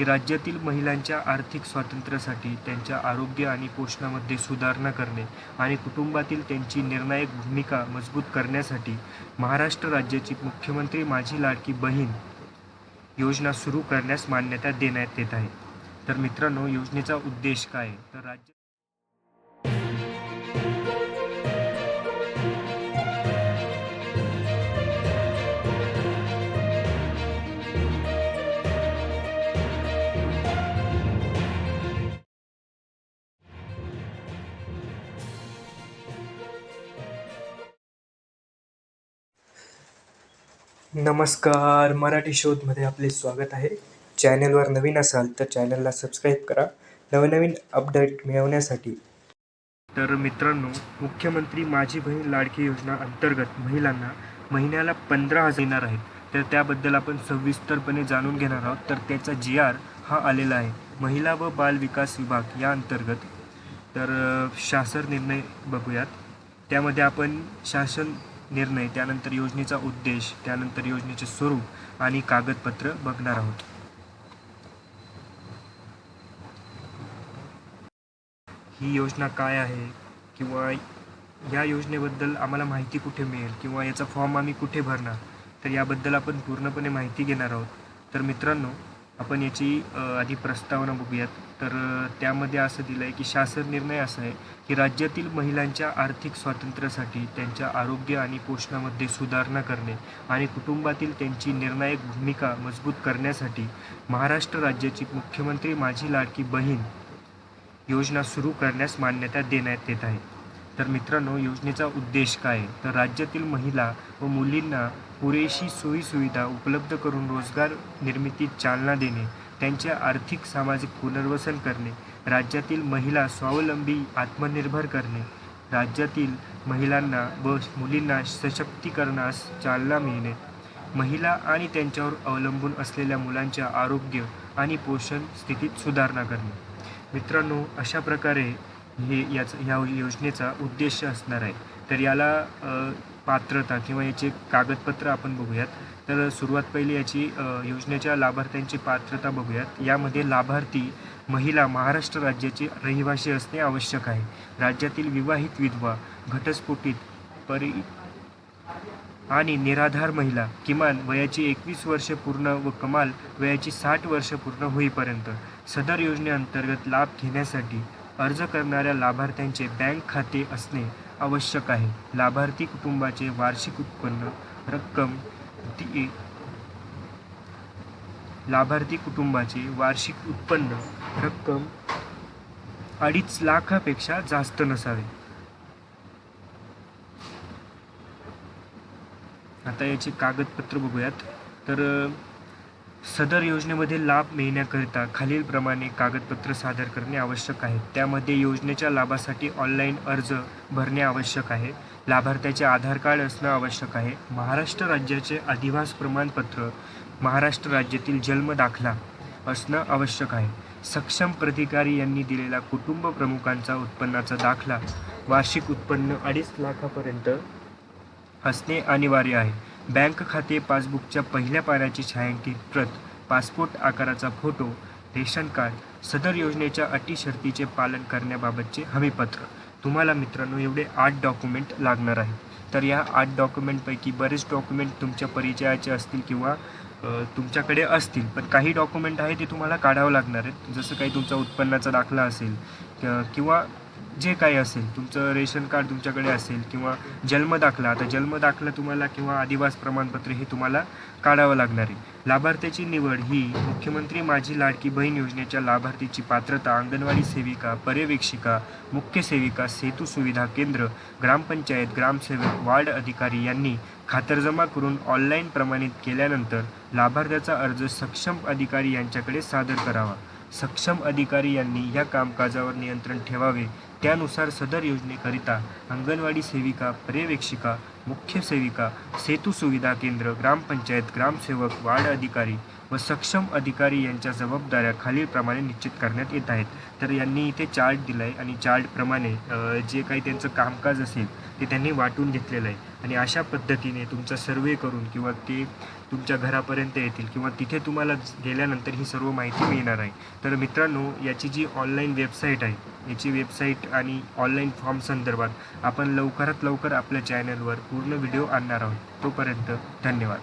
की राज्यातील महिलांच्या आर्थिक स्वातंत्र्यासाठी त्यांच्या आरोग्य आणि पोषणामध्ये सुधारणा करणे आणि कुटुंबातील त्यांची निर्णायक भूमिका मजबूत करण्यासाठी महाराष्ट्र राज्याची मुख्यमंत्री माझी लाडकी बहीण योजना सुरू करण्यास मान्यता देण्यात येत आहे. तर मित्रांनो, योजनेचा उद्देश काय आहे? तर राज्य नमस्कार, मराठी शोधमध्ये आपले स्वागत आहे. चॅनलवर नवीन असाल तर चॅनलला सबस्क्राईब करा नवनवीन अपडेट मिळवण्यासाठी. तर मित्रांनो, मुख्यमंत्री माझी बहीण लाडकी योजना अंतर्गत महिलांना महिन्याला 15,000 येणार आहेत. तर त्याबद्दल आपण सविस्तरपणे जाणून घेणार आहोत. तर त्याचा GR हा आलेला आहे महिला व बाल विकास विभाग या अंतर्गत. तर शासन निर्णय बघूयात. त्यामध्ये आपण शासन निर्णय, त्यानंतर योजनेचा उद्देश, त्यानंतर योजनेचे स्वरूप आणि कागदपत्र बघणार आहोत. ही योजना काय आहे किंवा या योजनेबद्दल आम्हाला माहिती कुठे मिळेल किंवा याचा फॉर्म आम्ही कुठे भरणार, तर याबद्दल आपण पूर्णपणे माहिती घेणार आहोत. तर मित्रांनो, आपण याची आधी प्रस्तावना बघूयात. तर त्यामध्ये असं दिलं आहे की शासन निर्णय असा आहे की राज्यातील महिलांच्या आर्थिक स्वातंत्र्यासाठी त्यांच्या आरोग्य आणि पोषणामध्ये सुधारणा करणे आणि कुटुंबातील त्यांची निर्णायक भूमिका मजबूत करण्यासाठी महाराष्ट्र राज्याची मुख्यमंत्री माझी लाडकी बहीण योजना सुरू करण्यास मान्यता देण्यात येत आहे. तर मित्रांनो, योजनेचा उद्देश काय आहे? तर राज्यातील महिला व मुलींना पुरेशी सोयीसुविधा उपलब्ध करून रोजगार निर्मितीत चालना देणे, त्यांचे आर्थिक सामाजिक पुनर्वसन करणे, राज्यातील महिला स्वावलंबी आत्मनिर्भर करणे, राज्यातील महिलांना व मुलींना सशक्तीकरणास चालना मिळणे, महिला आणि त्यांच्यावर अवलंबून असलेल्या मुलांच्या आरोग्य आणि पोषण स्थितीत सुधारणा करणे. मित्रांनो, अशा प्रकारे ह्या योजनेचा उद्देश असणार आहे. तर याला पात्रता किंवा याचे कागदपत्र आपण बघूयात. तर सुरुवात पहिली याची योजनेच्या लाभार्थ्यांची पात्रता बघूयात. यामध्ये लाभार्थी महिला महाराष्ट्र राज्याची रहिवासी असणे आवश्यक आहे. राज्यातील विवाहित विधवा, घटस्फोटित परि आणि निराधार महिला किमान वयाची 21 वर्षे पूर्ण व कमाल वयाची 60 वर्ष पूर्ण होईपर्यंत सदर योजनेअंतर्गत लाभ घेण्यासाठी अर्ज करणाऱ्या लाभार्थ्यांचे बँक खाते असणे आवश्यक आहे. लाभार्थी कुटुंबाचे वार्षिक उत्पन्न रक्कम लाभार्थी कुटुंबाचे वार्षिक उत्पन्न रक्कम 2.5 लाखापेक्षा जास्त नसावे. आता याचे कागदपत्र बघूयात. तर सदर योजनेमध्ये लाभ मिळण्याकरिता खालीलप्रमाणे कागदपत्र सादर करणे आवश्यक आहे. त्यामध्ये योजनेच्या लाभासाठी ऑनलाईन अर्ज भरणे आवश्यक आहे. लाभार्थ्याचे आधार कार्ड असणं आवश्यक आहे. महाराष्ट्र राज्याचे अधिवास प्रमाणपत्र, महाराष्ट्र राज्यातील जन्म दाखला असणं आवश्यक आहे. सक्षम प्राधिकारी यांनी दिलेला कुटुंब प्रमुखांचा उत्पन्नाचा दाखला, वार्षिक उत्पन्न 2.5 लाखापर्यंत असणे अनिवार्य आहे. बँक खाते पासबुकच्या पहिल्या पानाची छायांकित प्रत, पासपोर्ट आकाराचा फोटो, रेशन कार्ड, सदर योजनेच्या अटी शर्तीचे पालन करण्याबाबतचे हमीपत्र. तुम्हाला मित्रांनो एवढे 8 डॉक्युमेंट लागणार आहे. तर या 8 डॉक्युमेंटपैकी बरेच डॉक्युमेंट तुमच्या परिचयाचे असतील किंवा तुमच्याकडे असतील, पण काही डॉक्युमेंट आहे ते तुम्हाला काढावं लागणार आहेत. जसं काही तुमचा उत्पन्नाचा दाखला असेल किंवा जे काही असेल, तुमचं रेशन कार्ड तुमच्याकडे असेल किंवा जन्मदाखला. आता जन्मदाखला तुम्हाला किंवा अधिवास प्रमाणपत्र हे तुम्हाला काढावं लागणार आहे. लाभार्थ्याची निवड ही मुख्यमंत्री माझी लाडकी बहीण योजनेच्या लाभार्थीची पात्रता अंगणवाडी सेविका, पर्यवेक्षिका, मुख्य सेविका, सेतू सुविधा केंद्र, ग्रामपंचायत, ग्रामसेवक, वार्ड अधिकारी यांनी खातरजमा करून ऑनलाईन प्रमाणित केल्यानंतर लाभार्थ्याचा अर्ज सक्षम अधिकारी यांच्याकडे सादर करावा. सक्षम अधिकारी यांनी या कामकाजावर नियंत्रण ठेवावे. त्यानुसार सदर योजनेकरिता अंगणवाडी सेविका, पर्यवेक्षिका, मुख्य सेविका, सेतू सुविधा केंद्र, ग्रामपंचायत, ग्रामसेवक, वार्ड अधिकारी व सक्षम अधिकारी यांच्या जबाबदाऱ्या खालीलप्रमाणे निश्चित करण्यात येत आहेत. तर यांनी इथे चार्ट दिला आहे आणि चार्टप्रमाणे जे काही त्यांचं कामकाज असेल ते त्यांनी वाटून घेतलेलं आहे. आणि अशा पद्धतीने तुमचा सर्वे करून किंवा ते तुमच्या घरापर्यंत येतील किंवा तिथे तुम्हाला गेल्यानंतर ही सर्व माहिती मिळणार आहे. तर मित्रांनो, याची जी ऑनलाईन वेबसाईट आहे, याची वेबसाईट आणि ऑनलाईन फॉर्म संदर्भात आपण लवकरात लवकर आपल्या चॅनलवर पूर्ण व्हिडिओ आणणार आहोत. तोपर्यंत धन्यवाद.